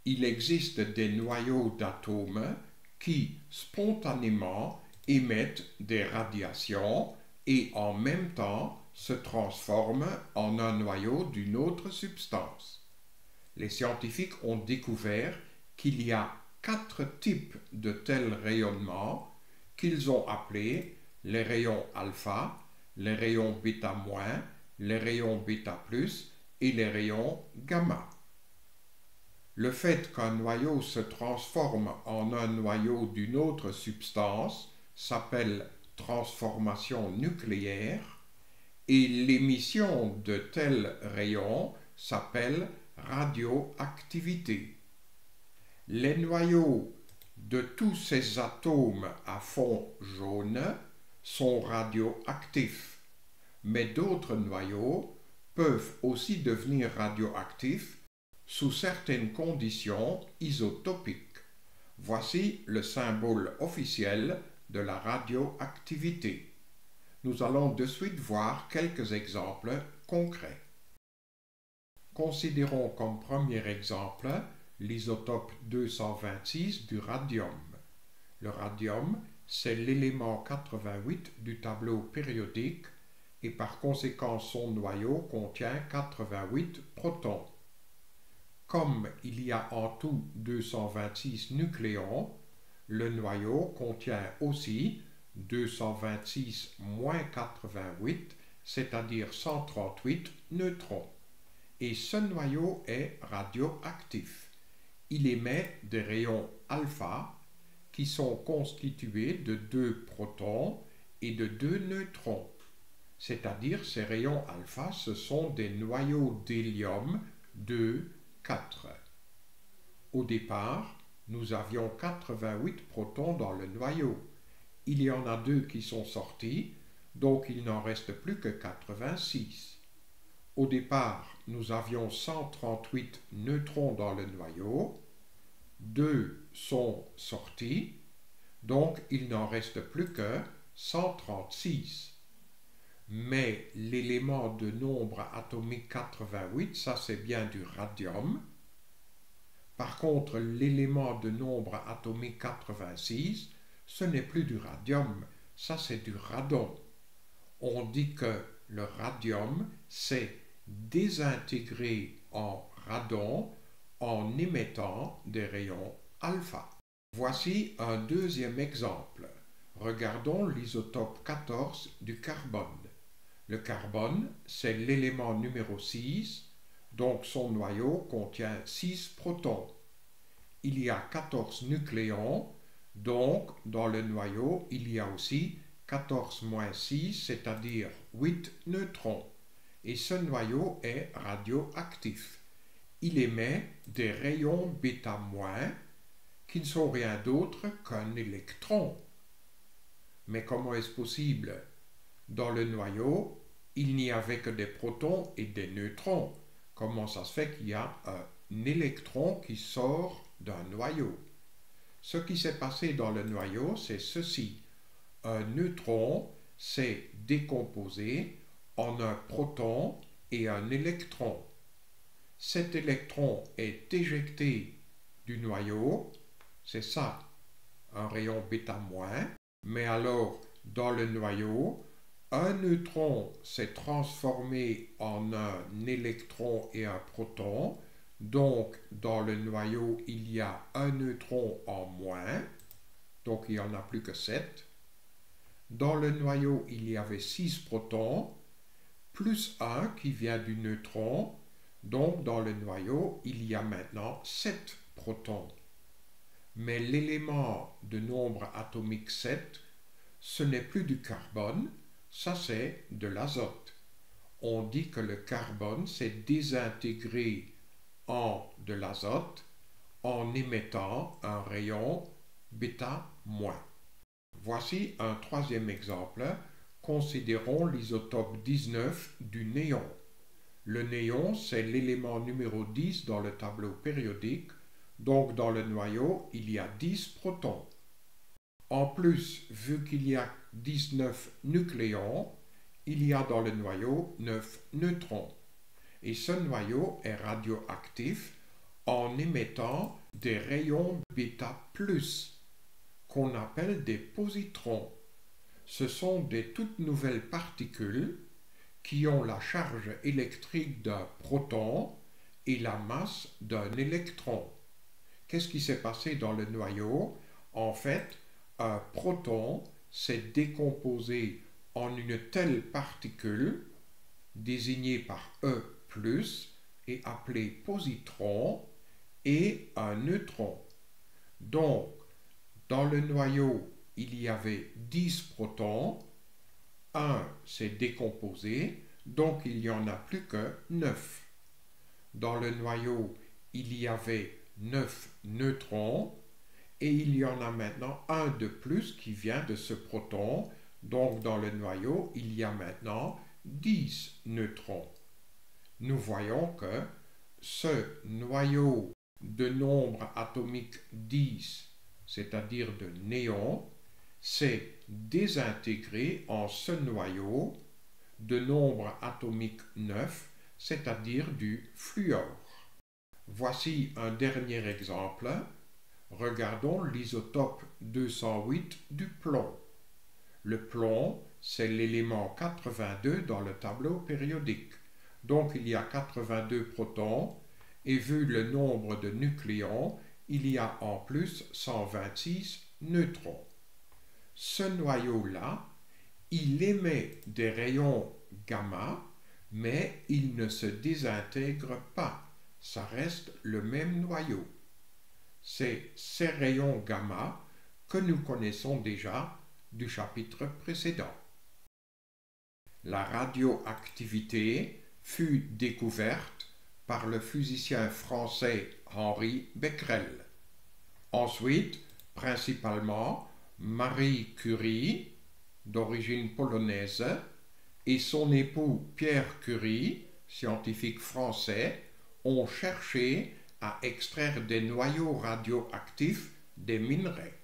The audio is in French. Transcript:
il existe des noyaux d'atomes qui, spontanément, émettent des radiations et en même temps se transforment en un noyau d'une autre substance. Les scientifiques ont découvert qu'il y a 4 types de tels rayonnements qu'ils ont appelés les rayons alpha, les rayons bêta-, les rayons bêta+, et les rayons gamma. Le fait qu'un noyau se transforme en un noyau d'une autre substance s'appelle transformation nucléaire et l'émission de tels rayons s'appelle radioactivité. Les noyaux de tous ces atomes à fond jaune sont radioactifs, mais d'autres noyaux peuvent aussi devenir radioactifs sous certaines conditions isotopiques. Voici le symbole officiel de la radioactivité. Nous allons de suite voir quelques exemples concrets. Considérons comme premier exemple l'isotope 226 du radium. Le radium, c'est l'élément 88 du tableau périodique et par conséquent son noyau contient 88 protons. Comme il y a en tout 226 nucléons, le noyau contient aussi 226 moins 88, c'est-à-dire 138 neutrons. Et ce noyau est radioactif. Il émet des rayons alpha qui sont constitués de 2 protons et de 2 neutrons. C'est-à-dire ces rayons alpha, ce sont des noyaux d'hélium 2, 4. Au départ, nous avions 88 protons dans le noyau. Il y en a 2 qui sont sortis, donc il n'en reste plus que 86. Au départ, nous avions 138 neutrons dans le noyau, 2 sont sortis, donc il n'en reste plus que 136. Mais l'élément de nombre atomique 88, ça c'est bien du radium. Par contre, l'élément de nombre atomique 86, ce n'est plus du radium, ça c'est du radon. On dit que le radium s'est désintégré en radon en émettant des rayons alpha. Voici un deuxième exemple. Regardons l'isotope 14 du carbone. Le carbone, c'est l'élément numéro 6, donc son noyau contient 6 protons. Il y a 14 nucléons, donc dans le noyau, il y a aussi 14 moins 6, c'est-à-dire 8 neutrons. Et ce noyau est radioactif. Il émet des rayons bêta-, qui ne sont rien d'autre qu'un électron. Mais comment est-ce possible? Dans le noyau, il n'y avait que des protons et des neutrons. Comment ça se fait qu'il y a un électron qui sort d'un noyau? Ce qui s'est passé dans le noyau, c'est ceci. Un neutron s'est décomposé en un proton et un électron. Cet électron est éjecté du noyau, c'est ça, un rayon bêta-, mais alors dans le noyau, un neutron s'est transformé en un électron et un proton, donc dans le noyau il y a un neutron en moins, donc il n'y en a plus que 7. Dans le noyau il y avait 6 protons, plus 1 qui vient du neutron, donc dans le noyau il y a maintenant 7 protons. Mais l'élément de nombre atomique 7, ce n'est plus du carbone, ça c'est de l'azote. On dit que le carbone s'est désintégré en de l'azote en émettant un rayon bêta-. Voici un troisième exemple. Considérons l'isotope 19 du néon. Le néon, c'est l'élément numéro 10 dans le tableau périodique, donc dans le noyau, il y a 10 protons. En plus, vu qu'il y a 19 nucléons, il y a dans le noyau 9 neutrons. Et ce noyau est radioactif en émettant des rayons bêta+, qu'on appelle des positrons. Ce sont des toutes nouvelles particules qui ont la charge électrique d'un proton et la masse d'un électron. Qu'est-ce qui s'est passé dans le noyau? En fait, un proton s'est décomposé en une telle particule, désignée par E+, et appelée positron, et un neutron. Donc, dans le noyau, il y avait 10 protons, un s'est décomposé, donc il n'y en a plus que 9. Dans le noyau, il y avait 9 neutrons, et il y en a maintenant un de plus qui vient de ce proton, donc dans le noyau, il y a maintenant 10 neutrons. Nous voyons que ce noyau de nombre atomique 10, c'est-à-dire de néon, s'est désintégré en ce noyau de nombre atomique 9, c'est-à-dire du fluor. Voici un dernier exemple. Regardons l'isotope 208 du plomb. Le plomb, c'est l'élément 82 dans le tableau périodique. Donc il y a 82 protons, et vu le nombre de nucléons, il y a en plus 126 neutrons. Ce noyau-là, il émet des rayons gamma, mais il ne se désintègre pas. Ça reste le même noyau. C'est ces rayons gamma que nous connaissons déjà du chapitre précédent. La radioactivité fut découverte par le physicien français Henri Becquerel. Ensuite, principalement, Marie Curie, d'origine polonaise, et son époux Pierre Curie, scientifique français, ont cherché à extraire des noyaux radioactifs des minerais.